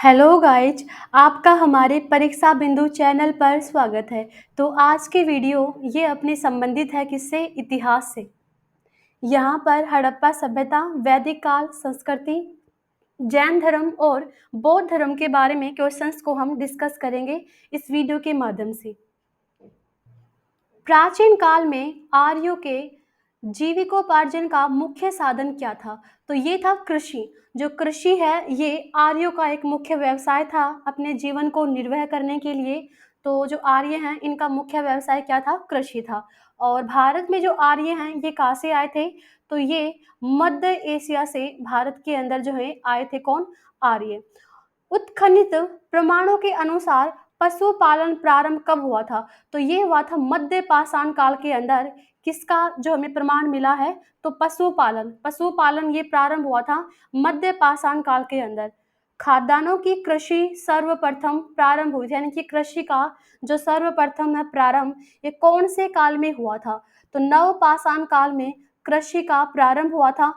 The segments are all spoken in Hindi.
हेलो गाइज, आपका हमारे परीक्षा बिंदु चैनल पर स्वागत है। तो आज की वीडियो ये अपनी संबंधित है किससे? इतिहास से। यहाँ पर हड़प्पा सभ्यता, वैदिक काल, संस्कृति, जैन धर्म और बौद्ध धर्म के बारे में क्वेश्चंस को हम डिस्कस करेंगे इस वीडियो के माध्यम से। प्राचीन काल में आर्यों के जीविकोपार्जन का मुख्य साधन क्या था? तो ये था कृषि। जो कृषि है ये आर्यों का एक मुख्य व्यवसाय था अपने जीवन को निर्वाह करने के लिए। तो जो आर्य हैं इनका मुख्य व्यवसाय क्या था? कृषि था। और भारत में जो आर्य हैं ये कहाँ से आए थे? तो ये मध्य एशिया से भारत के अंदर जो है आए थे। कौन? आर्य। उत्खनित प्रमाणों के अनुसार पशुपालन प्रारंभ कब हुआ था? तो ये हुआ था मध्य पाषाण काल के अंदर। किसका जो हमें प्रमाण मिला है? तो पशुपालन। पशुपालन ये प्रारंभ हुआ था मध्य पाषाण काल के अंदर। खाद्यान्नों की कृषि सर्वप्रथम प्रारंभ हुई थी, यानी कि कृषि का जो सर्वप्रथम है प्रारंभ ये कौन से काल में हुआ था? तो नवपाषाण काल में कृषि का प्रारंभ हुआ था।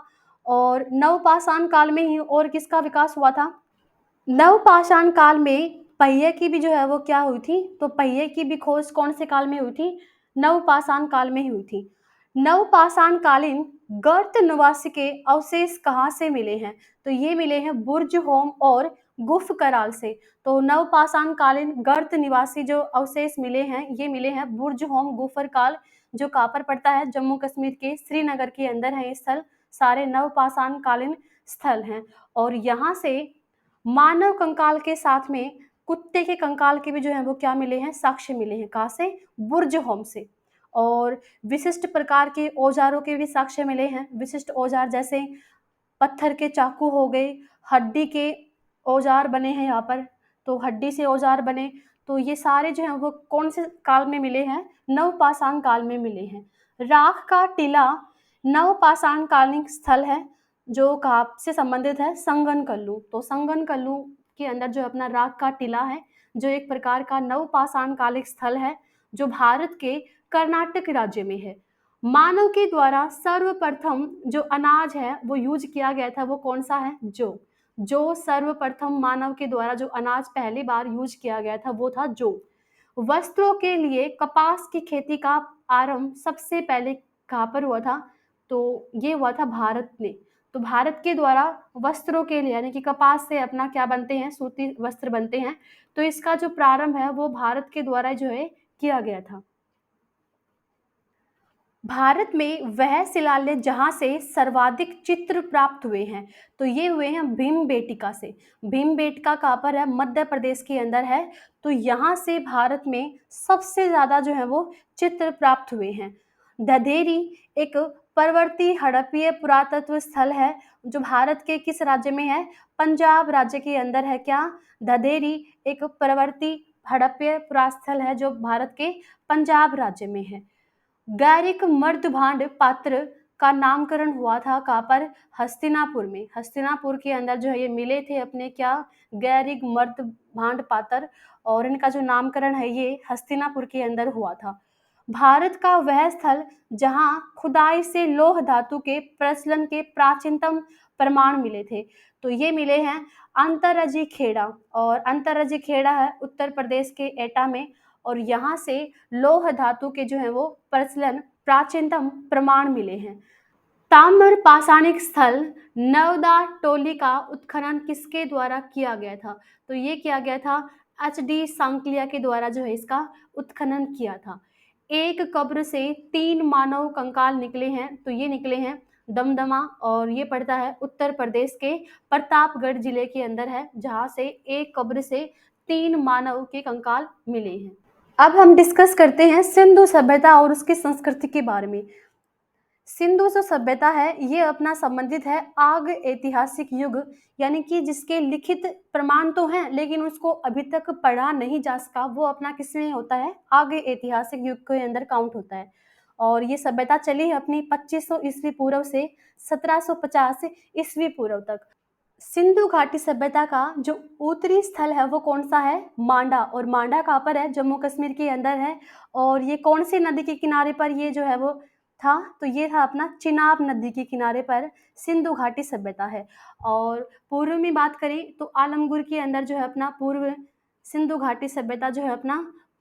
और नवपाषाण काल में ही और किसका विकास हुआ था? नवपाषाण काल में पहिए की भी जो है वो क्या हुई थी? तो पहिए की भी खोज कौन से काल में हुई थी? नवपाषाण काल में ही हुई थी। नवपाषाण कालीन गर्त निवासी के अवशेष कहाँ से मिले हैं? तो ये मिले हैं बुर्ज होम और गुफ कराल से। तो नवपाषाण कालीन गर्त निवासी जो अवशेष मिले हैं ये मिले हैं बुर्ज होम गुफर काल, जो कहाँ पर पड़ता है? जम्मू कश्मीर के श्रीनगर के अंदर है ये स्थल। सारे नवपाषाण कालीन स्थल हैं। और यहाँ से मानव कंकाल के साथ में कुत्ते के कंकाल के भी जो है वो क्या मिले हैं? साक्ष्य मिले हैं। कहाँ से? बुर्ज होम से। और विशिष्ट प्रकार के औजारों के भी साक्ष्य मिले हैं। विशिष्ट औजार जैसे पत्थर के चाकू हो गए, हड्डी के औजार बने हैं यहाँ पर। तो हड्डी से औजार बने, तो ये सारे जो हैं वो कौन से काल में मिले हैं? नवपाषाण काल में मिले हैं। राख का टीला नवपाषाण कालीन स्थल है जो कहाँ से संबंधित है? संगनकल्लू। तो संगनकल्लू के अंदर जो अपना राख का टीला है जो एक प्रकार का नवपाषाण कालिक स्थल है जो भारत के कर्नाटक राज्य में है। मानव के द्वारा सर्वप्रथम जो अनाज है वो यूज किया गया था वो कौन सा है? जो सर्वप्रथम मानव के द्वारा जो अनाज पहली बार यूज किया गया था वो था जो। वस्त्रों के लिए कपास की खेती का आरंभ सबसे पहले कहाँ पर हुआ था? तो ये हुआ था भारत में। तो भारत के द्वारा वस्त्रों के लिए यानी कि कपास से अपना क्या बनते हैं? सूती वस्त्र बनते हैं। तो इसका जो प्रारंभ है वो भारत के द्वारा जो है किया गया था। भारत में वह शिलालेख जहाँ से सर्वाधिक चित्र प्राप्त हुए हैं तो ये हुए हैं भीमबेटका से। भीमबेटका कहाँ पर है? मध्य प्रदेश के अंदर है। तो यहाँ से भारत में सबसे ज़्यादा जो है वो चित्र प्राप्त हुए हैं। दधेरी एक परवर्ती हड़प्पीय पुरातत्व स्थल है जो भारत के किस राज्य में है? पंजाब राज्य के अंदर है। क्या? दधेरी एक परवर्ती हड़प्पीय पुरास्थल है जो भारत के पंजाब राज्य में है। गैरिक मर्दभांड पात्र का नामकरण हुआ था कहाँ पर? हस्तिनापुर में। हस्तिनापुर के अंदर जो है ये मिले थे अपने क्या? गैरिक मर्दभांड पात्र। और इनका जो नामकरण है ये हस्तिनापुर के अंदर हुआ था। भारत का वह स्थल जहां खुदाई से लौह धातु के प्रचलन के प्राचीनतम प्रमाण मिले थे तो ये मिले हैं अंतरजी खेड़ा। और अंतरजी खेड़ा है उत्तर प्रदेश के एटा में। और यहाँ से लौह धातु के जो है वो प्रचलन प्राचीनतम प्रमाण मिले हैं। ताम्र पाषाणिक स्थल नवदा टोली का उत्खनन किसके द्वारा किया गया था? तो ये किया गया था HD सांकलिया के द्वारा जो है इसका उत्खनन किया था। एक कब्र से 3 मानव कंकाल निकले हैं तो ये निकले हैं दमदमा। और ये पड़ता है उत्तर प्रदेश के प्रतापगढ़ जिले के अंदर है जहाँ से एक कब्र से 3 मानव के कंकाल मिले हैं। अब हम डिस्कस करते हैं सिंधु सभ्यता और उसकी संस्कृति के बारे में। सिंधु जो सभ्यता है ये अपना संबंधित है आग ऐतिहासिक युग, यानी कि जिसके लिखित प्रमाण तो हैं लेकिन उसको अभी तक पढ़ा नहीं जा सका, वो अपना किसमें होता है? आग ऐतिहासिक युग के अंदर काउंट होता है। और ये सभ्यता चली है अपनी 2500 ईस्वी पूर्व से 1750 ईस्वी पूर्व तक। सिंधु घाटी सभ्यता का जो उत्तरी स्थल है वो कौन सा है? मांडा। और मांडा कहाँ पर है? जम्मू कश्मीर के अंदर है। और ये कौन सी नदी के किनारे पर ये जो है वो था, तो ये था अपना चिनाब नदी के किनारे पर सिंधु घाटी सभ्यता है। और पूर्व में बात करें तो आलमगीर के अंदर जो है अपना पूर्व सिंधु घाटी सभ्यता जो है अपना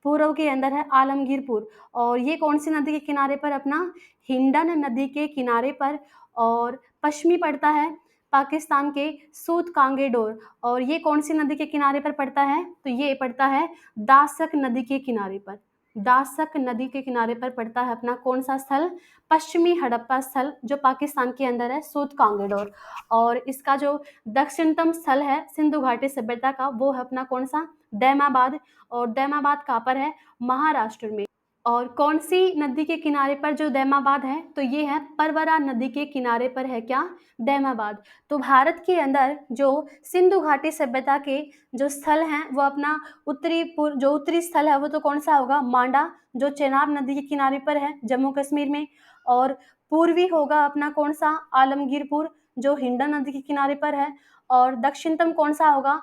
पूर्व के अंदर है आलमगीरपुर। और ये कौन सी नदी के किनारे पर अपना हिंडन नदी के किनारे पर। और पश्चिमी पड़ता है पाकिस्तान के सूत कांगेडोर। और ये कौन सी नदी के किनारे पर पड़ता है, तो ये पड़ता है दासक नदी के किनारे पर। दासक नदी के किनारे पर पड़ता है अपना कौन सा स्थल, पश्चिमी हड़प्पा स्थल जो पाकिस्तान के अंदर है सूत कांगेडोर। और इसका जो दक्षिणतम स्थल है सिंधु घाटी सभ्यता का वो है अपना कौन सा, दैमाबाद। और दैमाबाद कहाँ पर है, महाराष्ट्र में। और कौन सी नदी के किनारे पर जो दैमाबाद है, तो ये है परवरा नदी के किनारे पर है क्या, दैमाबाद। तो भारत के अंदर जो सिंधु घाटी सभ्यता के जो स्थल हैं वो अपना जो उत्तरी स्थल है वो तो कौन सा होगा, मांडा जो चेनाब नदी के किनारे पर है जम्मू कश्मीर में। और पूर्वी होगा अपना कौन सा, आलमगीरपुर जो हिंडन नदी के किनारे पर है। और दक्षिणतम कौन सा होगा,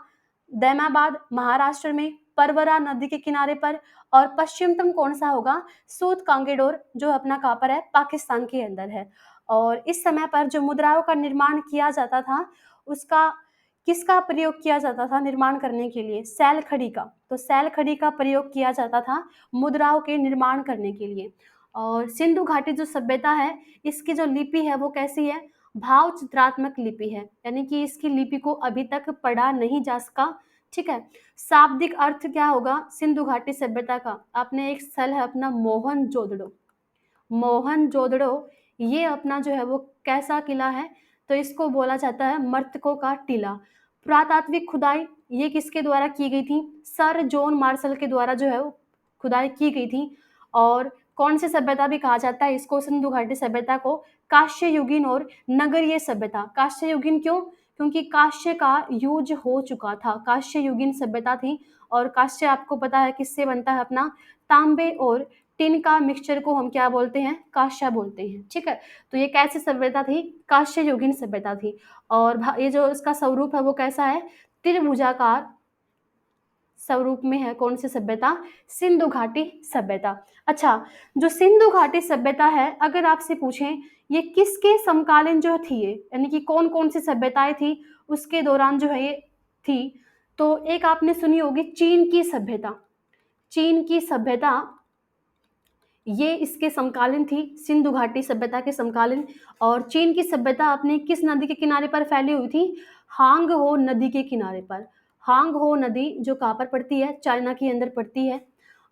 दैमाबाद महाराष्ट्र में परवरा नदी के किनारे पर। और पश्चिमतम कौन सा होगा, सूत कांगेडोर जो अपना कहाँ पर है, पाकिस्तान के अंदर है। और इस समय पर जो मुद्राओं का निर्माण किया जाता था उसका किसका प्रयोग किया जाता था निर्माण करने के लिए, सैल खड़ी का। तो सैल खड़ी का प्रयोग किया जाता था मुद्राओं के निर्माण करने के लिए। और सिंधु घाटी जो सभ्यता है इसकी जो लिपि है वो कैसी है, भाव चित्रात्मक लिपि है, यानी कि इसकी लिपि को अभी तक पढ़ा नहीं जा सका। ठीक है। शाब्दिक अर्थ क्या होगा सिंधु घाटी सभ्यता का, आपने एक स्थल है अपना मोहनजोदड़ो। मोहनजोदड़ो ये अपना जो है वो कैसा किला है, तो इसको बोला जाता है मर्तकों का टीला। पुरातात्विक खुदाई ये किसके द्वारा की गई थी, सर जॉन मार्शल के द्वारा जो है वो खुदाई की गई थी। और कौन सी सभ्यता भी कहा जाता है इसको, सिंधु घाटी सभ्यता को कांस्य युगीन और नगरीय सभ्यता। कांस्य युगीन क्यों, क्योंकि कांस्य का यूज हो चुका था, कांस्य युगीन सभ्यता थी। और कांस्य आपको पता है किससे बनता है, अपना तांबे और टिन का मिक्सचर को हम क्या बोलते हैं, कांस्य बोलते हैं। ठीक है। तो ये कैसी सभ्यता थी, कांस्य युगीन सभ्यता थी। और ये जो इसका स्वरूप है वो कैसा है, त्रिभुजाकार स्वरूप में है कौन सी सभ्यता, सिंधु घाटी सभ्यता। अच्छा, जो सिंधु घाटी सभ्यता है अगर आपसे पूछें ये किसके समकालीन जो थी, ये यानी कि कौन कौन सी सभ्यताएं थी उसके दौरान जो है ये थी, तो एक आपने सुनी होगी चीन की सभ्यता। चीन की सभ्यता ये इसके समकालीन थी, सिंधु घाटी सभ्यता के समकालीन। और चीन की सभ्यता अपनी किस नदी के किनारे पर फैली हुई थी, हांग हो नदी के किनारे पर। हांग हो नदी जो कहाँ पर पड़ती है, चाइना के अंदर पड़ती है।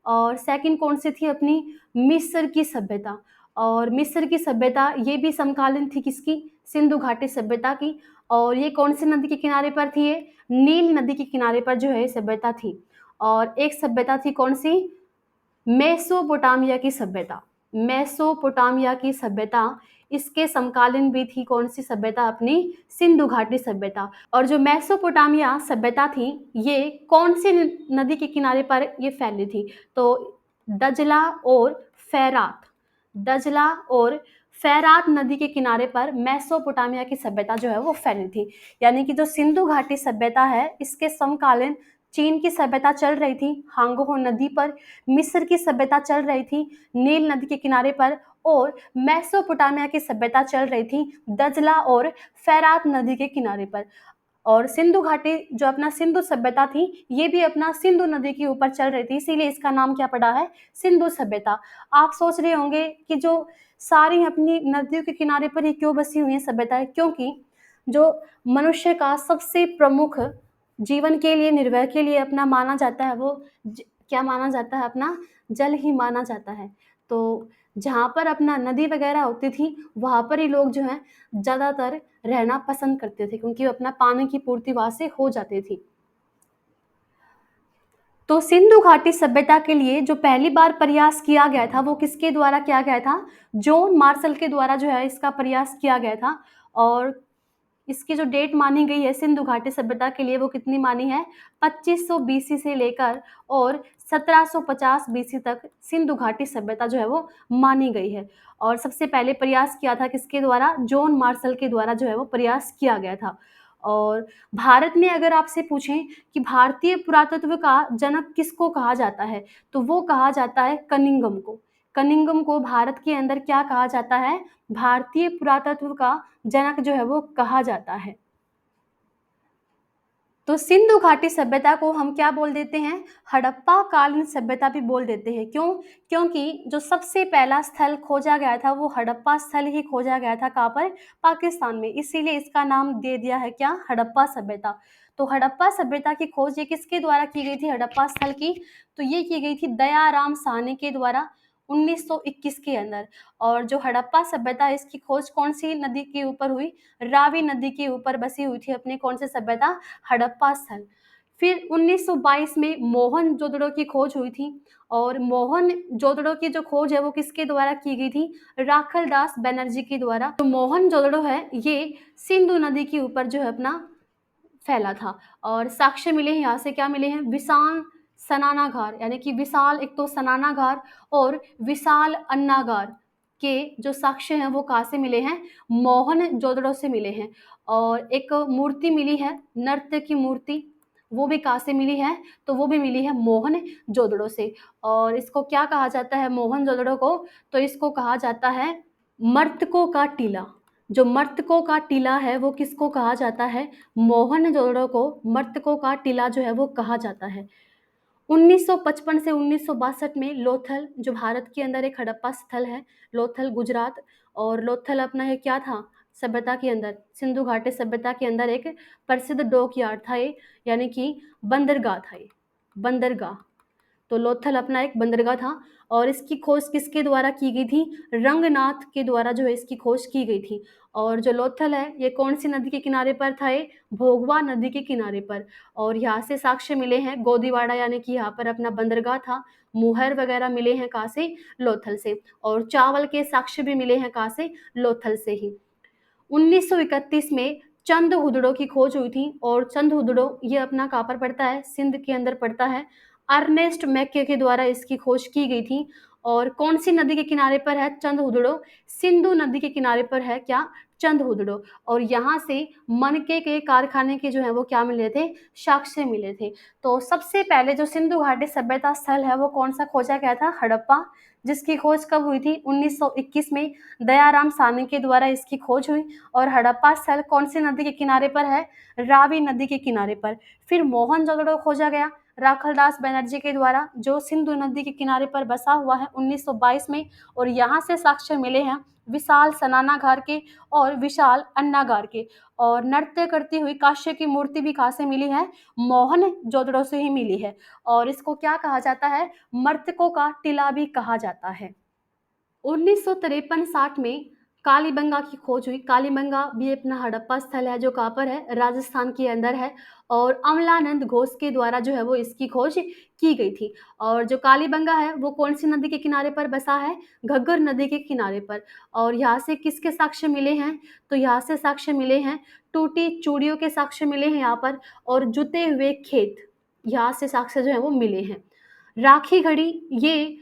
और सेकंड कौन सी थी अपनी, मिस्र की सभ्यता। और मिस्र की सभ्यता ये भी समकालीन थी किसकी, सिंधु घाटी सभ्यता की। और ये कौन सी नदी के किनारे पर थी, ये नील नदी के किनारे पर जो है सभ्यता थी। और एक सभ्यता थी कौन सी, मेसोपोटामिया की सभ्यता। मेसोपोटामिया की सभ्यता इसके समकालीन भी थी कौन सी सभ्यता, अपनी सिंधु घाटी सभ्यता। और जो मेसोपोटामिया सभ्यता थी ये कौन सी नदी के किनारे पर ये फैली थी, तो दजला और फैरात, दजला और फैरात नदी के किनारे पर मेसोपोटामिया की सभ्यता जो है वो फैली थी। यानी कि जो सिंधु घाटी सभ्यता है इसके समकालीन चीन की सभ्यता चल रही थी हांगहो नदी पर, मिस्र की सभ्यता चल रही थी नील नदी के किनारे पर, और मेसोपोटामिया की सभ्यता चल रही थी दजला और फैरात नदी के किनारे पर। और सिंधु घाटी जो अपना सिंधु सभ्यता थी ये भी अपना सिंधु नदी के ऊपर चल रही थी, इसीलिए इसका नाम क्या पड़ा है, सिंधु सभ्यता। आप सोच रहे होंगे कि जो सारी अपनी नदियों के किनारे पर ही क्यों बसी हुई है सभ्यताएं, क्योंकि जो मनुष्य का सबसे प्रमुख जीवन के लिए निर्वाह के लिए अपना माना जाता है वो क्या माना जाता है, अपना जल ही माना जाता है। तो जहाँ पर अपना नदी वगैरह होती थी वहाँ पर ही लोग जो हैं ज़्यादातर रहना पसंद करते थे क्योंकि अपना पानी की पूर्ति वहाँ से हो जाती थी। तो सिंधु घाटी सभ्यता के लिए जो पहली बार प्रयास किया गया था वो किसके द्वारा किया गया था, जॉन मार्शल के द्वारा जो है इसका प्रयास किया गया था। और इसकी जो डेट मानी गई है सिंधु घाटी सभ्यता के लिए वो कितनी मानी है, 2500 बीसी से लेकर और 1750 बीसी तक सिंधु घाटी सभ्यता जो है वो मानी गई है। और सबसे पहले प्रयास किया था किसके द्वारा, जॉन मार्शल के द्वारा जो है वो प्रयास किया गया था। और भारत में अगर आपसे पूछें कि भारतीय पुरातत्व का जनक किसको कहा जाता है, तो वो कहा जाता है कनिंघम को। कनिंगम को भारत के अंदर क्या कहा जाता है? भारतीय पुरातत्व का जनक जो है वो कहा जाता है। तो सिंधु घाटी सभ्यता को हम क्या बोल देते हैं? हड़प्पा कालीन सभ्यता भी बोल देते हैं। क्यों? क्योंकि जो सबसे पहला स्थल खोजा गया था वो हड़प्पा स्थल ही खोजा गया था। कहाँ पर? पाकिस्तान में। इसीलिए इसका नाम दे दिया है क्या? हड़प्पा सभ्यता। तो हड़प्पा सभ्यता की खोज ये किसके द्वारा की गई थी? हड़प्पा स्थल की तो ये की गई थी दयाराम साहनी के द्वारा 1921 के अंदर। और जो हड़प्पा सभ्यता है इसकी खोज कौन सी नदी के ऊपर हुई? रावी नदी के ऊपर बसी हुई थी अपनी कौन सी सभ्यता? हड़प्पा स्थल। फिर 1922 में मोहनजोदड़ो की खोज हुई थी। और मोहनजोदड़ो की जो खोज है वो किसके द्वारा की गई थी? राखलदास बनर्जी के द्वारा। तो मोहनजोदड़ो है ये सिंधु नदी के ऊपर जो है अपना फैला था। और साक्ष्य मिले हैं यहाँ से, क्या मिले हैं? विशाल स्नानागार, यानी कि विशाल एक तो स्नानागार और विशाल अन्नागार के जो साक्ष्य हैं वो कहाँ से मिले हैं? मोहनजोदड़ो से मिले हैं। और एक मूर्ति मिली है नृत्य की मूर्ति, वो भी कहाँ से मिली है? तो वो भी मिली है मोहनजोदड़ो से। और इसको क्या कहा जाता है मोहनजोदड़ो को? तो इसको कहा जाता है मर्तकों का टीला। जो मर्तकों का टीला है वो किसको कहा जाता है? मोहनजोदड़ो को मर्तकों का टीला जो है वो कहा जाता है। 1955 से 1962 में लोथल, जो भारत के अंदर एक हड़प्पा स्थल है, लोथल गुजरात। और लोथल अपना ये क्या था? सभ्यता के अंदर, सिंधु घाटी सभ्यता के अंदर एक प्रसिद्ध डॉक यार्ड था ये, यानी कि बंदरगाह था ये, बंदरगाह। तो लोथल अपना एक बंदरगाह था। और इसकी खोज किसके द्वारा की गई थी? रंगनाथ के द्वारा जो है इसकी खोज की गई थी। और जो लोथल है ये कौन सी नदी के किनारे पर था? ये भोगवा नदी के किनारे पर। और यहाँ से साक्ष्य मिले हैं गोदीवाड़ा, यानी कि यहाँ पर अपना बंदरगाह था। मुहर वगैरह मिले हैं कहाँ से? लोथल से। और चावल के साक्ष्य भी मिले हैं कहाँ से? लोथल से ही। 1931 में चंद हुदड़ों की खोज हुई थी। और चंद हुदड़ो ये अपना कहाँ पर पड़ता है? सिंध के अंदर पड़ता है। अर्नेस्ट मैके के द्वारा इसकी खोज की गई थी। और कौन सी नदी के किनारे पर है चंद हुदड़ो? सिंधु नदी के किनारे पर है क्या? चंद हुदड़ो। और यहाँ से मनके के कारखाने के जो है वो क्या मिले थे? साक्ष्य मिले थे। तो सबसे पहले जो सिंधु घाटी सभ्यता स्थल है वो कौन सा खोजा गया था? हड़प्पा, जिसकी खोज कब हुई थी? 1921 में दयाराम साहनी के द्वारा इसकी खोज हुई। और हड़प्पा स्थल कौन सी नदी के किनारे पर है? रावी नदी के किनारे पर। फिर मोहनजोदड़ो खोजा गया राखलदास बनर्जी के द्वारा, जो सिंधु नदी के किनारे पर बसा हुआ है 1922 में। और यहाँ से साक्ष्य मिले हैं विशाल स्नानागार के और विशाल अन्नागार के। और नृत्य करती हुई कांस्य की मूर्ति भी कहाँ से मिली है? मोहनजोदड़ो से ही मिली है। और इसको क्या कहा जाता है? मर्तकों का टीला भी कहा जाता है। 1953-60 में कालीबंगा की खोज हुई। कालीबंगा भी अपना हड़प्पा स्थल है जो कहाँ पर है? राजस्थान के अंदर है। और अमलानंद घोष के द्वारा जो है वो इसकी खोज की गई थी। और जो कालीबंगा है वो कौन सी नदी के किनारे पर बसा है? घग्गर नदी के किनारे पर। और यहाँ से किसके साक्ष्य मिले हैं? तो यहाँ से साक्ष्य मिले हैं टूटी चूड़ियों के साक्ष्य मिले हैं यहाँ पर। और जुते हुए खेत, यहाँ से साक्ष्य जो है वो मिले हैं। राखी घड़ी, ये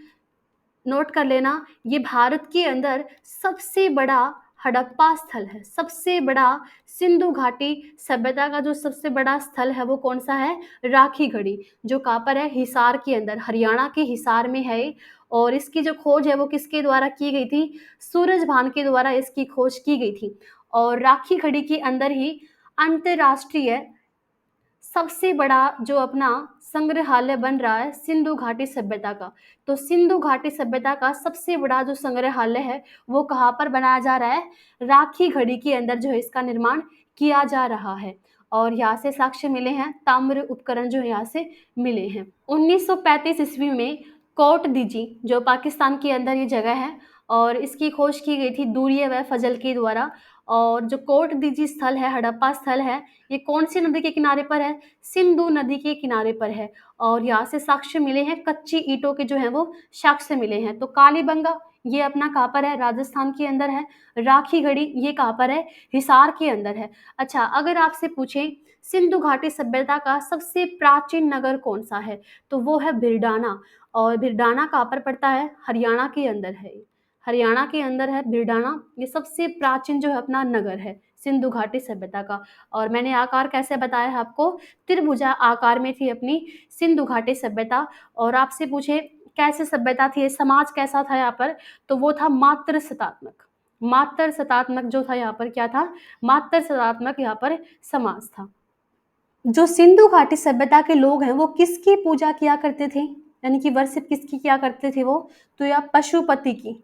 नोट कर लेना, ये भारत के अंदर सबसे बड़ा हड़प्पा स्थल है। सबसे बड़ा सिंधु घाटी सभ्यता का जो सबसे बड़ा स्थल है वो कौन सा है? राखी गढ़ी, जो कहाँ पर है? हिसार के अंदर, हरियाणा के हिसार में है। और इसकी जो खोज है वो किसके द्वारा की गई थी? सूरजभान के द्वारा इसकी खोज की गई थी। और राखी गढ़ी के अंदर ही अंतर्राष्ट्रीय सबसे बड़ा जो अपना संग्रहालय बन रहा है सिंधु घाटी सभ्यता का। तो सिंधु घाटी सभ्यता का सबसे बड़ा जो संग्रहालय है वो कहाँ पर बनाया जा रहा है? राखी गढ़ी के अंदर जो है इसका निर्माण किया जा रहा है। और यहाँ से साक्ष्य मिले हैं, ताम्र उपकरण जो है यहाँ से मिले हैं। 1935 ईस्वी में कोट दीजी, जो पाकिस्तान के अंदर ये जगह है, और इसकी खोज की गई थी दूरिये व फजल के द्वारा। और जो कोट दीजी स्थल है, हड़प्पा स्थल है, ये कौन सी नदी के किनारे पर है? सिंधु नदी के किनारे पर है। और यहाँ से साक्ष्य मिले हैं, कच्ची ईंटों के जो है वो साक्ष्य मिले हैं। तो कालीबंगा ये अपना कहाँ पर है? राजस्थान के अंदर है। राखी गढ़ी ये कहाँ पर है? हिसार के अंदर है। अच्छा, अगर आपसे पूछें सिंधु घाटी सभ्यता का सबसे प्राचीन नगर कौन सा है, तो वो है भिरडाना। और भिरडाना कहाँ पर पड़ता है? हरियाणा के अंदर है। हरियाणा के अंदर है भिरडाना। ये सबसे प्राचीन जो है अपना नगर है सिंधु घाटी सभ्यता का। और मैंने आकार कैसे बताया है आपको? त्रिभुजा आकार में थी अपनी सिंधु घाटी सभ्यता। और आपसे पूछे कैसी सभ्यता थी, समाज कैसा था यहाँ पर, तो वो था मात्र सतात्मक। मात्र सतात्मक जो था यहाँ पर क्या था, मात्र सतात्मक यहाँ पर समाज था। जो सिंधु घाटी सभ्यता के लोग हैं वो किसकी पूजा किया करते थे, यानी कि वर्शिप किसकी किया करते थे वो, तो या पशुपति की,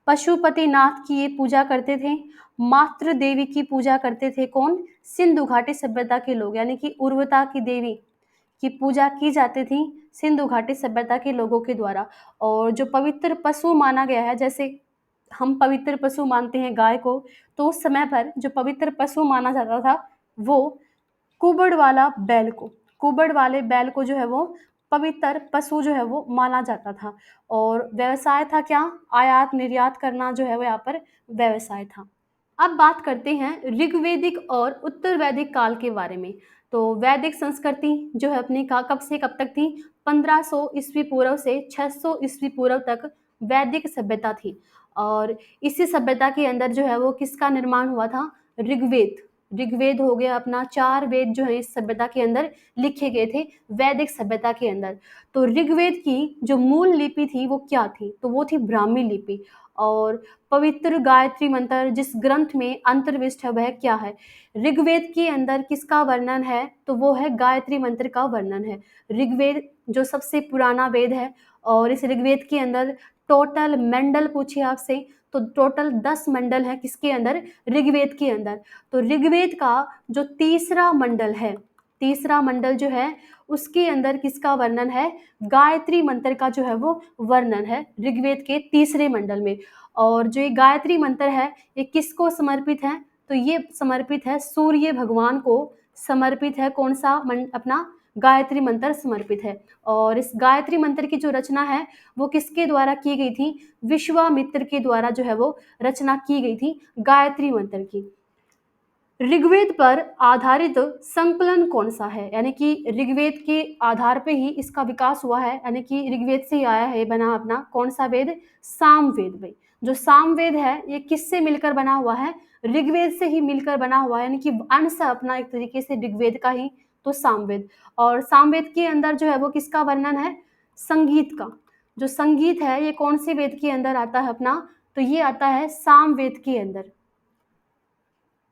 पशुपतिनाथ की ये पूजा करते थे। मातृ देवी की पूजा करते थे कौन, सिंधु घाटी सभ्यता के लोग, यानी कि उर्वरता की देवी की पूजा की जाती थी सिंधु घाटी सभ्यता के लोगों के द्वारा। और जो पवित्र पशु माना गया है, जैसे हम पवित्र पशु मानते हैं गाय को, तो उस समय पर जो पवित्र पशु माना जाता था वो कुबड़ वाला बैल को, कुबड़ वाले बैल को जो है वो पवित्र पशु जो है वो माना जाता था। और व्यवसाय था क्या, आयात निर्यात करना जो है वो यहाँ पर व्यवसाय था। अब बात करते हैं ऋग्वेदिक और उत्तर वैदिक काल के बारे में। तो वैदिक संस्कृति जो है अपनी कब से कब तक थी, 1500 ईस्वी पूर्व से 600 ईस्वी पूर्व तक वैदिक सभ्यता थी। और इसी सभ्यता के अंदर जो है वो किसका निर्माण हुआ था, ऋग्वेद। ऋग्वेद हो गया अपना, 4 वेद जो है इस सभ्यता के अंदर लिखे गए थे वैदिक सभ्यता के अंदर। तो ऋग्वेद की जो मूल लिपि थी वो क्या थी, तो वो थी ब्राह्मी लिपि। और पवित्र गायत्री मंत्र जिस ग्रंथ में अंतर्विष्ट है वह क्या है, ऋग्वेद के अंदर किसका वर्णन है, तो वो है गायत्री मंत्र का वर्णन है। ऋग्वेद जो सबसे पुराना वेद है, और इस ऋग्वेद के अंदर टोटल मंडल पूछिए आपसे, तो टोटल 10 मंडल है किसके अंदर, ऋग्वेद के अंदर। तो ऋग्वेद का जो तीसरा मंडल है, तीसरा मंडल जो है उसके अंदर किसका वर्णन है, गायत्री मंत्र का जो है वो वर्णन है ऋग्वेद के तीसरे मंडल में। और जो ये गायत्री मंत्र है ये किसको समर्पित है, तो ये समर्पित है सूर्य भगवान को, समर्पित है कौन सा अपना गायत्री मंत्र समर्पित है। और इस गायत्री मंत्र की जो रचना है वो किसके द्वारा की गई थी, विश्वामित्र के द्वारा जो है वो रचना की गई थी गायत्री मंत्र की। ऋग्वेद पर आधारित संकलन कौन सा है, यानी कि ऋग्वेद के आधार पे ही इसका विकास हुआ है, यानी कि ऋग्वेद से ही आया है बना अपना कौन सा वेद, सामवेद भाई। जो सामवेद है ये किससे मिलकर बना हुआ है, ऋग्वेद से ही मिलकर बना हुआ है, यानी कि अंश है अपना एक तरीके से ऋग्वेद का ही, तो सामवेद। और सामवेद के अंदर जो है वो किसका वर्णन है, संगीत का। जो संगीत है ये कौन से वेद के अंदर आता है अपना, तो ये आता है सामवेद के अंदर।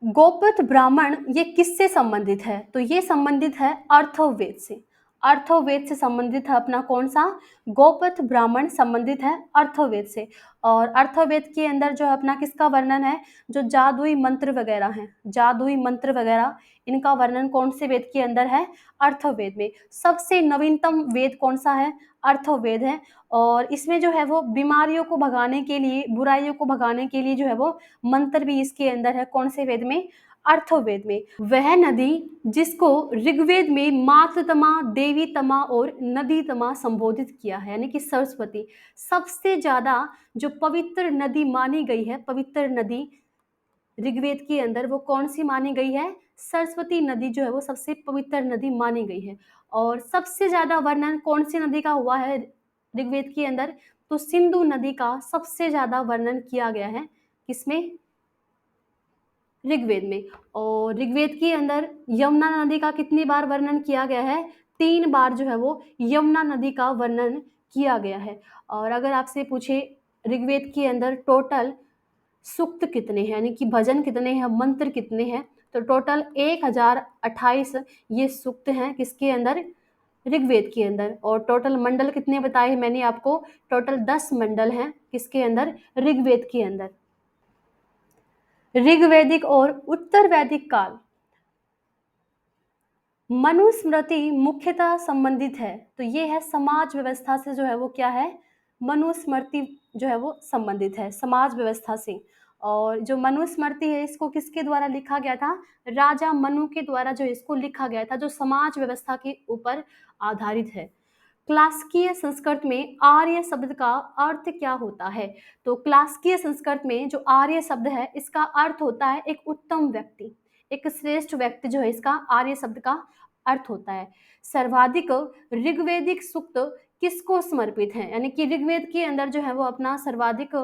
गोपथ ब्राह्मण ये किससे संबंधित है, तो ये संबंधित है अर्थवेद से। अर्थवेद से संबंधित है अपना कौन सा, गोपथ ब्राह्मण संबंधित है अर्थवेद से। और अर्थवेद के अंदर जो है अपना किसका वर्णन है, जो जादुई मंत्र वगैरह हैं, जादुई मंत्र वगैरह, इनका वर्णन कौन से वेद के अंदर है, अर्थवेद में। सबसे नवीनतम वेद कौन सा है, अर्थवेद है। और इसमें जो है वो बीमारियों को भगाने के लिए, बुराइयों को भगाने के लिए जो है वो मंत्र भी इसके अंदर है, कौन से वेद में, अर्थवेद में। वह नदी जिसको ऋग्वेद में मातृतमा, देवीतमा और नदीतमा संबोधित किया है, यानी कि सरस्वती, सबसे ज्यादा जो पवित्र नदी मानी गई है, पवित्र नदी ऋग्वेद के अंदर वो कौन सी मानी गई है, सरस्वती नदी जो है वो सबसे पवित्र नदी मानी गई है। और सबसे ज्यादा वर्णन कौन सी नदी का हुआ है ऋग्वेद के अंदर, तो सिंधु नदी का सबसे ज्यादा वर्णन किया गया है, किसमें, ऋग्वेद में। और ऋग्वेद के अंदर यमुना नदी का कितनी बार वर्णन किया गया है, 3 बार जो है वो यमुना नदी का वर्णन किया गया है। और अगर आपसे पूछे ऋग्वेद के अंदर टोटल सूक्त कितने हैं, यानी कि भजन कितने हैं, मंत्र कितने हैं, तो टोटल 1028 ये सूक्त हैं किसके अंदर, ऋग्वेद के अंदर। और टोटल मंडल कितने बताए हैं मैंने आपको, टोटल 10 मंडल हैं किसके अंदर, ऋग्वेद के अंदर। ऋग्वैदिक और उत्तर वैदिक काल, मनुस्मृति मुख्यतः संबंधित है, तो ये है समाज व्यवस्था से, जो है वो क्या है, मनुस्मृति जो है वो संबंधित है समाज व्यवस्था से। और जो मनुस्मृति है इसको किसके द्वारा लिखा गया था, राजा मनु के द्वारा जो इसको लिखा गया था, जो समाज व्यवस्था के ऊपर आधारित है। क्लासिकीय संस्कृत में आर्य शब्द का अर्थ क्या होता है, तो क्लासिकीय संस्कृत में जो आर्य शब्द है इसका अर्थ होता है एक उत्तम व्यक्ति, एक श्रेष्ठ व्यक्ति जो है, इसका आर्य शब्द का अर्थ होता है। सर्वाधिक ऋग्वेदिक सूक्त किसको समर्पित है, यानी कि ऋग्वेद के अंदर जो है वो अपना सर्वाधिक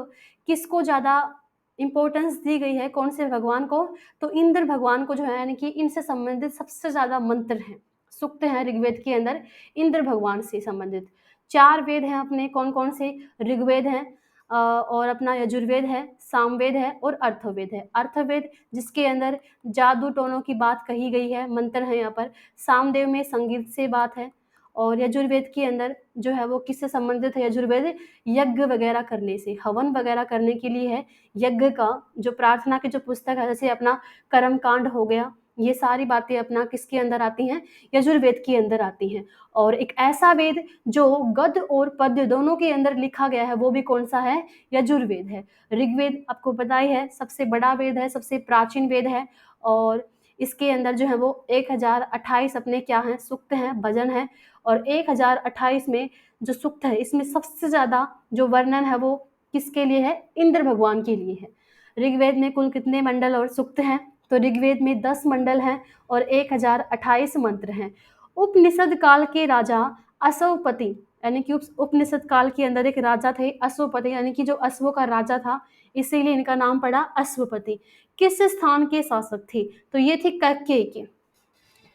किसको ज्यादा इंपॉर्टेंस दी गई है, कौन से भगवान को, तो इंद्र भगवान को जो है, यानी कि इनसे संबंधित सबसे ज्यादा मंत्र हैं, सूक्त हैं ऋग्वेद के अंदर इंद्र भगवान से संबंधित। 4 वेद हैं अपने कौन-कौन से? ऋग्वेद है और अपना यजुर्वेद है, सामवेद है और अर्थवेद है। अर्थवेद जिसके अंदर जादू टोनों की बात कही गई है, मंत्र है यहाँ पर। सामवेद में संगीत से बात है और यजुर्वेद के अंदर जो है वो किससे संबंधित है? यजुर्वेद यज्ञ वगैरह करने से, हवन वगैरह करने के लिए है। यज्ञ का जो प्रार्थना की जो पुस्तक है, जैसे अपना कर्म कांड हो गया, ये सारी बातें अपना किसके अंदर आती हैं? यजुर्वेद के अंदर आती हैं। और एक ऐसा वेद जो गद्य और पद्य दोनों के अंदर लिखा गया है, वो भी कौन-सा है? यजुर्वेद है। ऋग्वेद आपको पता ही है, सबसे बड़ा वेद है, सबसे प्राचीन वेद है और इसके अंदर जो है वो 1028 अपने क्या हैं? सूक्त हैं, भजन हैं और 1028 में जो सूक्त है, इसमें सबसे ज़्यादा जो वर्णन है वो किसके लिए है? इंद्र भगवान के लिए है। ऋग्वेद में कुल कितने मंडल और सूक्त हैं? तो ऋग्वेद में 10 मंडल हैं और 1028 मंत्र हैं। उपनिषद काल के राजा अश्वपति, यानी कि उपनिषद काल के अंदर एक राजा थे अश्वपति, यानी कि जो अश्वों का राजा था, इसीलिए इनका नाम पड़ा अश्वपति। किस स्थान के शासक थे? तो ये थे कैकेयी के।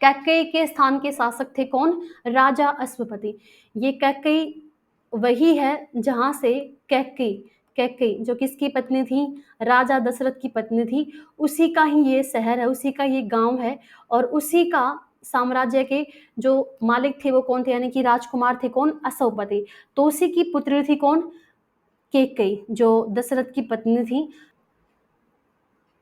कैकेयी के स्थान के शासक थे कौन? राजा अश्वपति। ये कैकेयी वही है जहाँ से कैकेयी कैकेयी जो किसकी पत्नी थी? राजा दशरथ की पत्नी थी। उसी का ही ये शहर है, उसी का ये गांव है और उसी का साम्राज्य के जो मालिक थे वो कौन थे? यानी कि राजकुमार थे कौन? अश्वपति। तो उसी की पुत्री थी कौन? कैकेयी, जो दशरथ की पत्नी थी।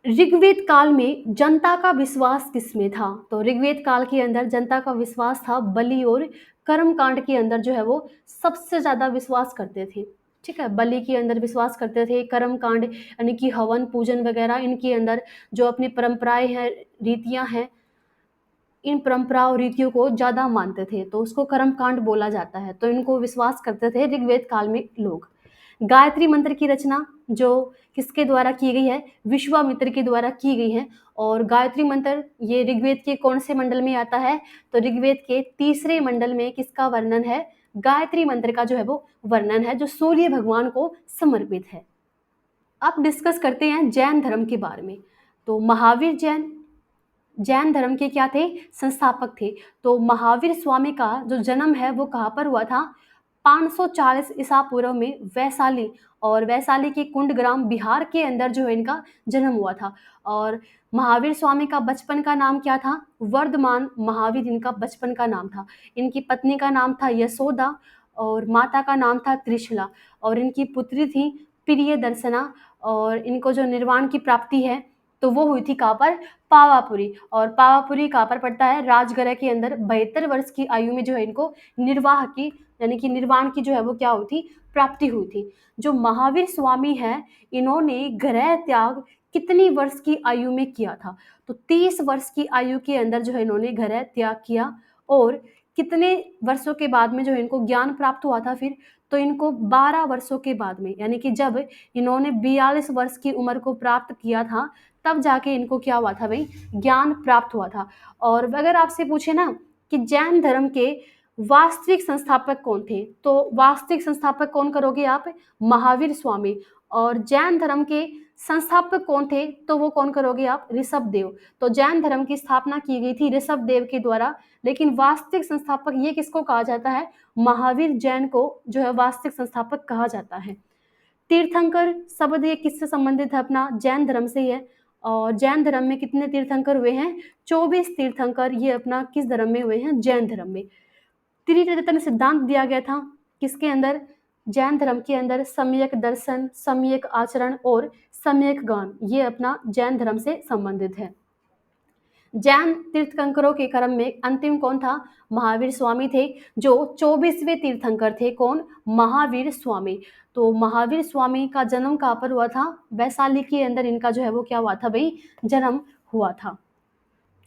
ऋग्वेद काल में जनता का विश्वास किसमें था? तो ऋग्वेद काल के अंदर जनता का विश्वास था बलि और कर्मकांड के अंदर जो है वो सबसे ज़्यादा विश्वास करते थे। ठीक है, बलि के अंदर विश्वास करते थे, कर्मकांड यानी कि हवन पूजन वगैरह इनके अंदर जो अपनी परंपराएं हैं, रीतियां हैं, इन परंपरा और रीतियों को ज़्यादा मानते थे, तो उसको कर्मकांड बोला जाता है। तो इनको विश्वास करते थे ऋग्वेद काल में लोग। गायत्री मंत्र की रचना जो किसके द्वारा की गई है? विश्वामित्र के द्वारा की गई है और गायत्री मंत्र ये ऋग्वेद के कौन से मंडल में आता है? तो ऋग्वेद के तीसरे मंडल में किसका वर्णन है? गायत्री मंत्र का जो है वो वर्णन है, जो सूर्य भगवान को समर्पित है। अब डिस्कस करते हैं जैन धर्म के बारे में। तो महावीर जैन जैन धर्म के क्या थे? संस्थापक थे। तो महावीर स्वामी का जो जन्म है वो कहाँ पर हुआ था? 540 ईसा पूर्व में वैशाली, और वैशाली के कुंडग्राम बिहार के अंदर जो है इनका जन्म हुआ था। और महावीर स्वामी का बचपन का नाम क्या था? वर्धमान महावीर इनका बचपन का नाम था। इनकी पत्नी का नाम था यशोदा और माता का नाम था त्रिशला और इनकी पुत्री थी प्रिय दर्शना। और इनको जो निर्वाण की प्राप्ति है तो वो हुई थी कहाँ पर? पावापुरी। और पावापुरी कहाँ पर पड़ता है? राजगृह के अंदर। 72 वर्ष की आयु में जो है इनको निर्वाह की यानी कि निर्वाण की जो है वो क्या हुई थी? प्राप्ति हुई थी। जो महावीर स्वामी है इन्होंने गृह त्याग कितनी वर्ष की आयु में किया था? तो 30 वर्ष की आयु के अंदर जो है इन्होंने गृह त्याग किया। और कितने वर्षों के बाद में जो है इनको ज्ञान प्राप्त हुआ था फिर? तो इनको 12 वर्षों के बाद में, यानी कि जब इन्होंने 42 वर्ष की उम्र को प्राप्त किया था तब जाके इनको क्या हुआ था भाई? ज्ञान प्राप्त हुआ था। और अगर आपसे पूछे ना कि जैन धर्म के वास्तविक संस्थापक कौन थे, तो वास्तविक संस्थापक कौन करोगे आप? महावीर स्वामी। और जैन धर्म के संस्थापक कौन थे, तो वो कौन करोगे आप? ऋषभ देव। तो जैन धर्म की स्थापना की गई थी ऋषभ देव के द्वारा, लेकिन वास्तविक संस्थापक ये किसको कहा जाता है? महावीर जैन को जो है वास्तविक संस्थापक कहा जाता है। तीर्थंकर शब्द ये किससे संबंधित है? अपना जैन धर्म से ही है। और जैन धर्म में कितने तीर्थंकर हुए हैं? 24 तीर्थंकर ये अपना किस धर्म में हुए हैं? जैन धर्म में। त्रिरत्न सिद्धांत दिया गया था किसके अंदर? जैन धर्म के अंदर। सम्यक दर्शन, सम्यक आचरण और सम्यक ज्ञान, ये अपना जैन धर्म से संबंधित है। जैन तीर्थंकरों के क्रम में अंतिम कौन था? महावीर स्वामी थे, जो 24वें तीर्थंकर थे। कौन? महावीर स्वामी। तो महावीर स्वामी का जन्म कहाँ पर हुआ था? वैशाली के अंदर इनका जो है वो क्या हुआ था भाई? जन्म हुआ था।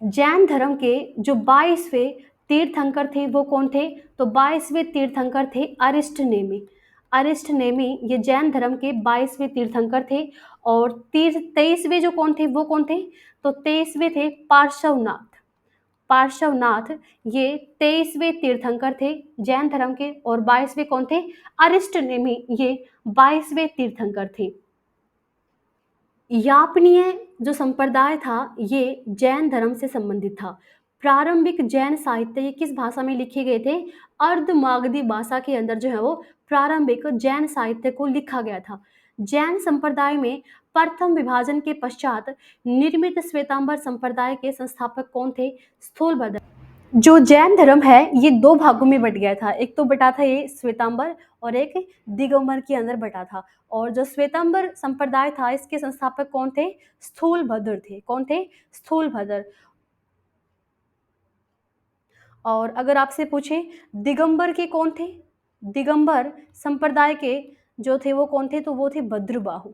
जैन धर्म के जो 22वें तीर्थंकर थे वो कौन थे? तो 22वें तीर्थंकर थे अरिष्ट नेमि। अरिष्ट नेमि ये जैन धर्म के 22वें तीर्थंकर थे। और 23वें जो कौन थे वो कौन थे? तो 23वें थे पार्श्वनाथ। पार्श्वनाथ ये 23वें तीर्थंकर थे जैन धर्म के। और 22वें कौन थे? अरिष्ट नेमि ये 22वें तीर्थंकर थे। यापनीय जो संप्रदाय था ये जैन धर्म से संबंधित था। प्रारंभिक जैन साहित्य ये किस भाषा में लिखे गए थे? अर्धमागधी भाषा के अंदर जो है वो प्रारंभिक जैन साहित्य को लिखा गया था। जैन संप्रदाय में प्रथम विभाजन के पश्चात निर्मित श्वेतांबर संप्रदाय के संस्थापक कौन थे? स्थूलभद्र। जो जैन धर्म है ये दो भागों में बट गया था। एक तो बटा था ये श्वेतांबर और एक दिगंबर के अंदर बटा था। और जो श्वेतांबर संप्रदाय था इसके संस्थापक कौन थे? स्थूलभद्र थे। कौन थे? स्थूलभद्र। और अगर आपसे पूछे दिगंबर के कौन थे? दिगंबर संप्रदाय के जो थे वो कौन थे? तो वो थे भद्रबाहु।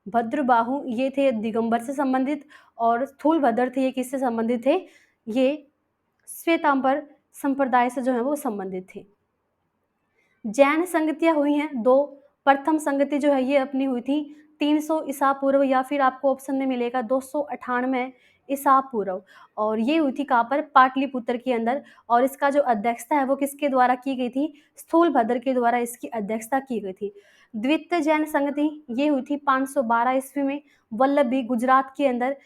भद्रबाहु ये थे दिगंबर से संबंधित। और स्थूलभद्र थे ये किससे संबंधित थे? ये श्वेतांबर संप्रदाय से जो है वो संबंधित थे। जैन संगतियां हुई हैं दो। प्रथम संगति जो है ये अपनी हुई थी 300 ईसा पूर्व, या फिर आपको ऑप्शन में मिलेगा 298 ईसा पूर्व। और ये हुई थी कहाँ पर? पाटलिपुत्र के अंदर। और इसका जो अध्यक्षता है वो किसके द्वारा की गई थी? स्थूलभद्र के द्वारा इसकी अध्यक्षता की गई थी। द्वितीय जैन संगति ये हुई थी 512 ईस्वी में वल्लभी गुजरात के अंदर।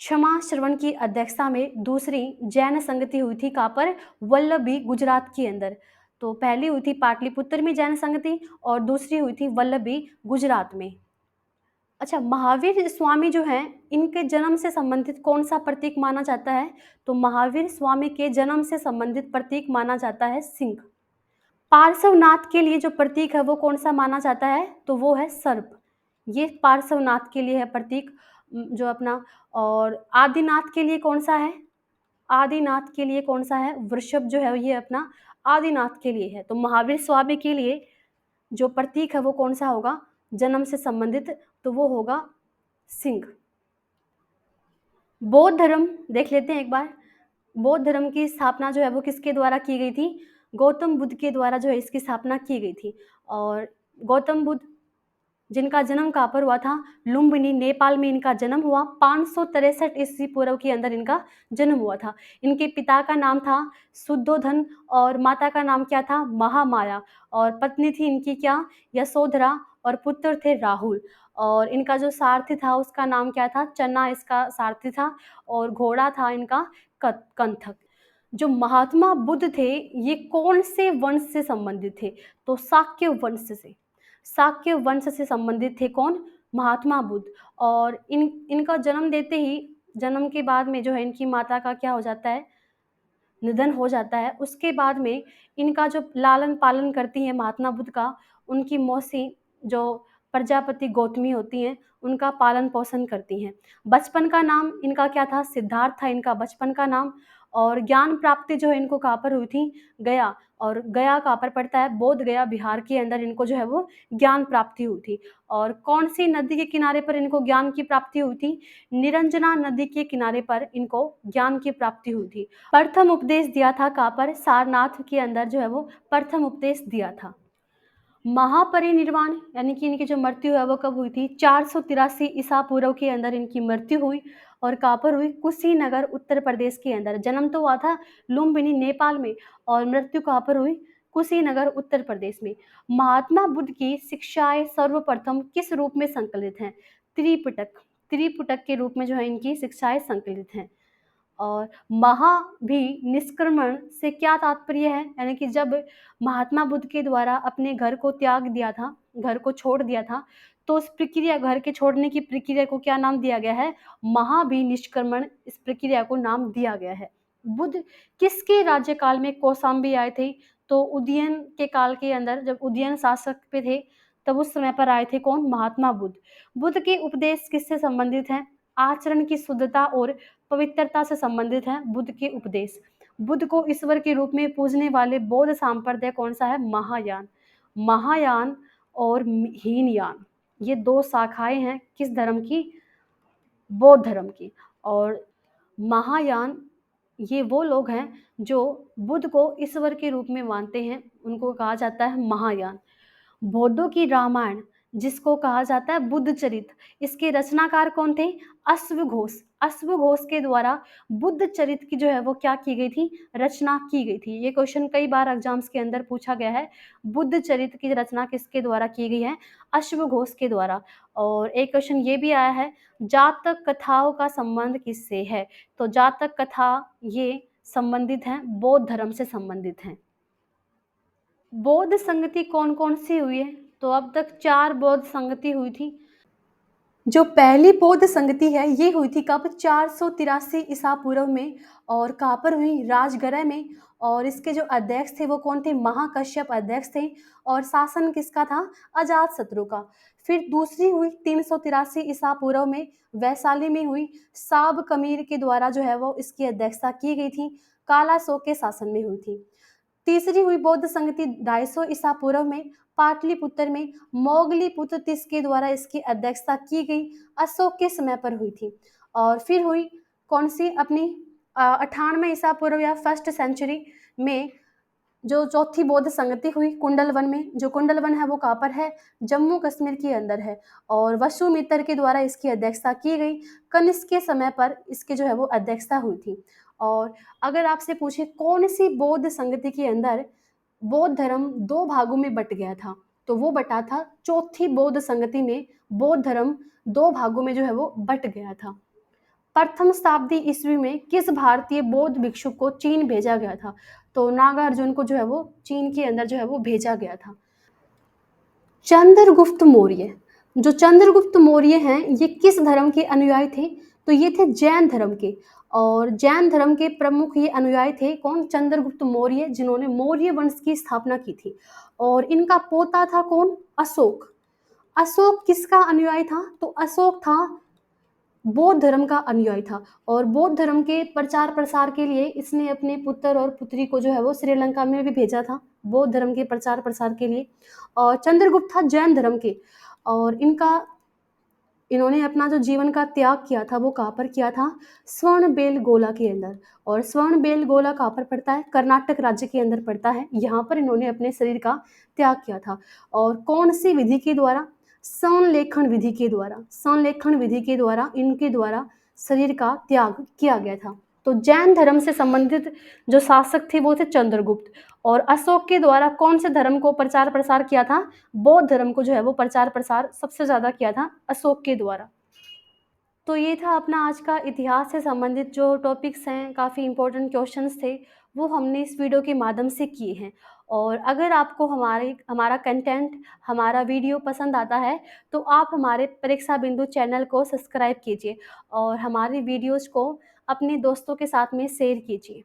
क्षमा श्रवण की अध्यक्षता में दूसरी जैन संगति हुई थी कहाँ पर? वल्लभी गुजरात के अंदर। तो पहली हुई थी पाटलिपुत्र में जैन संगति और दूसरी हुई थी वल्लभी गुजरात में। अच्छा, महावीर स्वामी जो हैं इनके जन्म से संबंधित कौन सा प्रतीक माना जाता है? तो महावीर स्वामी के जन्म से संबंधित प्रतीक माना जाता है सिंह। पार्श्वनाथ के लिए जो प्रतीक है वो कौन सा माना जाता है? तो वो है सर्प। ये पार्श्वनाथ के लिए है प्रतीक जो अपना। और आदिनाथ के लिए कौन सा है? आदिनाथ के लिए कौन सा है? वृषभ जो है ये अपना आदिनाथ के लिए है। तो महावीर स्वामी के लिए जो प्रतीक है वो कौन सा होगा जन्म से संबंधित? तो वो होगा सिंह। बौद्ध धर्म देख लेते हैं एक बार। बौद्ध धर्म की स्थापना जो है वो किसके द्वारा की गई थी? गौतम बुद्ध के द्वारा जो है इसकी स्थापना की गई थी। और गौतम बुद्ध जिनका जन्म कहाँ पर हुआ था? लुम्बिनी नेपाल में इनका जन्म हुआ। 563 ईस्वी पूर्व के अंदर इनका जन्म हुआ था। इनके पिता का नाम था शुद्धोधन और माता का नाम क्या था? महामाया। और पत्नी थी इनकी क्या? यशोधरा। और पुत्र थे राहुल। और इनका जो सारथी था उसका नाम क्या था? चन्ना इसका सारथी था। और घोड़ा था इनका कंथक। जो महात्मा बुद्ध थे ये कौन से वंश से संबंधित थे? तो शाक्य वंश से। शाक्य वंश से संबंधित थे कौन? महात्मा बुद्ध। और इनका जन्म देते ही जन्म के बाद में जो है इनकी माता का क्या हो जाता है? निधन हो जाता है। उसके बाद में इनका जो लालन पालन करती हैं महात्मा बुद्ध का, उनकी मौसी जो प्रजापति गौतमी होती हैं उनका पालन पोषण करती हैं। बचपन का नाम इनका क्या था? सिद्धार्थ था इनका बचपन का नाम। और ज्ञान प्राप्ति जो है इनको कहाँ पर हुई थी? गया। और गया कहाँ पर पड़ता है? बोध गया बिहार के अंदर इनको जो है वो ज्ञान प्राप्ति हुई थी। और कौन सी नदी के किनारे पर इनको ज्ञान की प्राप्ति हुई थी? निरंजना नदी के किनारे पर इनको ज्ञान की प्राप्ति हुई थी। प्रथम उपदेश दिया था कहाँ पर? सारनाथ के अंदर जो है वो प्रथम उपदेश दिया था। महापरिनिर्वाण यानी कि इनकी जो मृत्यु है वो कब हुई थी? 483 ईसा पूर्व के अंदर इनकी मृत्यु हुई। और कहाँ पर हुई? कुशीनगर उत्तर प्रदेश के अंदर। जन्म तो हुआ था लुम्बिनी नेपाल में और मृत्यु कहाँ पर हुई? कुशीनगर उत्तर प्रदेश में। महात्मा बुद्ध की शिक्षाएं सर्वप्रथम किस रूप में संकलित हैं? त्रिपिटक। त्रिपिटक के रूप में जो है इनकी शिक्षाएं संकलित हैं। और महा भी निष्क्रमण से क्या तात्पर्य है? यानी कि जब महात्मा बुद्ध के द्वारा अपने घर को त्याग दिया था, घर को छोड़ दिया था, तो उस प्रक्रिया घर के छोड़ने की प्रक्रिया को क्या नाम दिया गया है? महाभिनिष्क्रमण इस प्रक्रिया को नाम दिया गया है। बुद्ध किसके राज्यकाल में कौशाम्बी आए थे? तो उदयन के काल के अंदर जब उदयन शासक पे थे तब उस समय पर आए थे कौन? महात्मा बुद्ध। बुद्ध के उपदेश किससे संबंधित हैं? आचरण की शुद्धता और पवित्रता से संबंधित है बुद्ध के उपदेश। बुद्ध को ईश्वर के रूप में पूजने वाले बौद्ध संप्रदाय कौन सा है? महायान। महायान और हीनयान ये दो शाखाएं हैं किस धर्म की? बौद्ध धर्म की। और महायान ये वो लोग हैं जो बुद्ध को ईश्वर के रूप में मानते हैं, उनको कहा जाता है महायान। बौद्धों की रामायण जिसको कहा जाता है बुद्ध चरित, इसके रचनाकार कौन थे? अश्वघोष। अश्वघोष के द्वारा बुद्ध चरित्र की जो है वो क्या की गई थी, रचना की गई थी। ये क्वेश्चन कई बार एग्जाम्स के अंदर पूछा गया है। बुद्ध चरित्र की रचना किसके द्वारा की गई है, अश्वघोष के द्वारा। और एक क्वेश्चन ये भी आया है, जातक कथाओं का संबंध किससे है, तो जातक कथा ये संबंधित हैं, बौद्ध धर्म से संबंधित हैं। बौद्ध संगति कौन कौन सी हुई है, तो अब तक 4 बौद्ध संगति हुई थी। जो पहली बौद्ध संगति है ये हुई थी कब, 483 ईसा पूर्व में, और कहाँ पर हुई, राजगृह में। और इसके जो अध्यक्ष थे वो कौन थे, महाकश्यप अध्यक्ष थे। और शासन किसका था, अजातशत्रु का। फिर दूसरी हुई 383 ईसा पूर्व में, वैशाली में हुई, साब कमीर के द्वारा जो है वो इसकी अध्यक्षता की गई थी, कालाशोक के शासन में हुई थी। तीसरी हुई बौद्ध संगति 250 ईसा पूर्व में, पाटलिपुत्र में, मोगलीपुत्र तीस के द्वारा इसकी अध्यक्षता की गई, अशोक के समय पर हुई थी। और फिर हुई कौन सी, अपनी 98 ईसा पूर्व या फर्स्ट सेंचुरी में जो चौथी बौद्ध संगति हुई कुंडलवन में। जो कुंडलवन है वो कहाँ पर है, जम्मू कश्मीर के अंदर है। और वसुमित्र के द्वारा इसकी अध्यक्षता की गई, कनिष्क के समय पर इसकी जो है वो अध्यक्षता हुई थी। और अगर आपसे पूछे कौन सी बौद्ध संगति के अंदर बौद्ध धर्म 2 भागों में बट गया था, तो वो बटा था चौथी बौद्ध संगति में, बौद्ध धर्म 2 भागों में जो है वो बट गया था। प्रथम शताब्दी ईस्वी में किस भारतीय बौद्ध भिक्षु को चीन भेजा गया था, तो नागार्जुन को जो है वो चीन के अंदर जो है वो भेजा गया था। चंद्रगुप्त मौर्य, जो चंद्रगुप्त मौर्य हैं ये किस धर्म के अनुयायी थे, तो ये थे जैन धर्म के। और जैन धर्म के प्रमुख ये अनुयायी थे कौन, चंद्रगुप्त मौर्य, जिन्होंने मौर्य वंश की स्थापना की थी। और इनका पोता था कौन, अशोक। अशोक किसका अनुयायी था, तो अशोक था बौद्ध धर्म का अनुयायी था। और बौद्ध धर्म के प्रचार प्रसार के लिए इसने अपने पुत्र और पुत्री को जो है वो श्रीलंका में भी भेजा था, बौद्ध धर्म के प्रचार प्रसार के लिए। और चंद्रगुप्त था जैन धर्म के, और इन्होंने अपना जो जीवन का त्याग किया था वो कहाँ पर किया था, स्वर्ण के अंदर। और स्वर्ण कहाँ पर पड़ता है, कर्नाटक राज्य के अंदर पड़ता है। यहाँ पर इन्होंने अपने शरीर का त्याग किया था। और कौन सी विधि के द्वारा, संलेखन विधि के द्वारा, संलेखन विधि के द्वारा इनके द्वारा शरीर का त्याग किया गया था। तो जैन धर्म से संबंधित जो शासक थे वो थे चंद्रगुप्त। और अशोक के द्वारा कौन से धर्म को प्रचार प्रसार किया था, बौद्ध धर्म को जो है वो प्रचार प्रसार सबसे ज़्यादा किया था अशोक के द्वारा। तो ये था अपना आज का इतिहास से संबंधित जो टॉपिक्स हैं, काफ़ी इंपॉर्टेंट क्वेश्चंस थे वो हमने इस वीडियो के माध्यम से किए हैं। और अगर आपको हमारा कंटेंट, हमारा वीडियो पसंद आता है तो आप हमारे परीक्षा बिंदु चैनल को सब्सक्राइब कीजिए और हमारी वीडियोज़ को अपने दोस्तों के साथ में शेयर कीजिए।